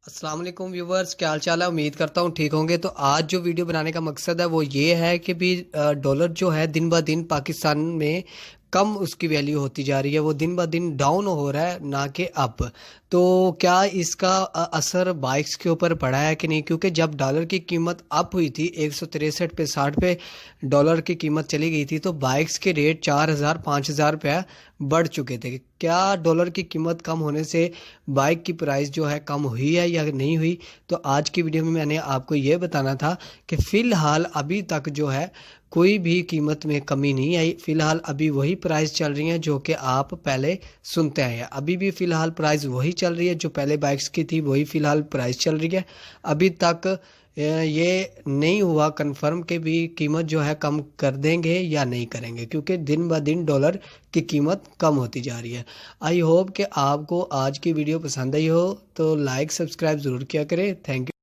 السلام علیکم ویورز، کیا حال چال ہے؟ امید کرتا ہوں ٹھیک ہوں گے۔ تو آج جو ویڈیو بنانے کا مقصد ہے وہ یہ ہے کہ بھی ڈالر جو ہے دن بہ دن پاکستان میں کم اس کی ویلیو ہوتی جا رہی ہے، وہ دن بہ دن ڈاؤن ہو رہا ہے نہ کہ اپ۔ تو کیا اس کا اثر بائکس کے اوپر پڑا ہے کہ نہیں؟ کیونکہ جب ڈالر کی قیمت اپ ہوئی تھی 163 پہ 60 پہ ڈالر کی قیمت چلی گئی تھی تو بائکس کے ریٹ 4000 5000 روپیہ بڑھ چکے تھے۔ کیا ڈالر کی قیمت کم ہونے سے بائک کی پرائس جو ہے کم ہوئی ہے یا نہیں ہوئی؟ تو آج کی ویڈیو میں نے آپ کو یہ بتانا تھا کہ فی الحال ابھی تک جو ہے کوئی بھی قیمت میں کمی نہیں آئی۔ فی الحال ابھی وہی پرائس چل رہی ہیں جو کہ آپ پہلے سنتے آئے ہیں۔ ابھی بھی فی الحال پرائس وہی چل رہی ہے جو پہلے بائکس کی تھی، وہی فی الحال پرائس چل رہی ہے۔ ابھی تک یہ نہیں ہوا کنفرم کہ بھی قیمت جو ہے کم کر دیں گے یا نہیں کریں گے، کیونکہ دن بہ دن ڈالر کی قیمت کم ہوتی جا رہی ہے۔ آئی ہوپ کہ آپ کو آج کی ویڈیو پسند آئی ہو تو لائک سبسکرائب ضرور کیا کریں۔ Thank you.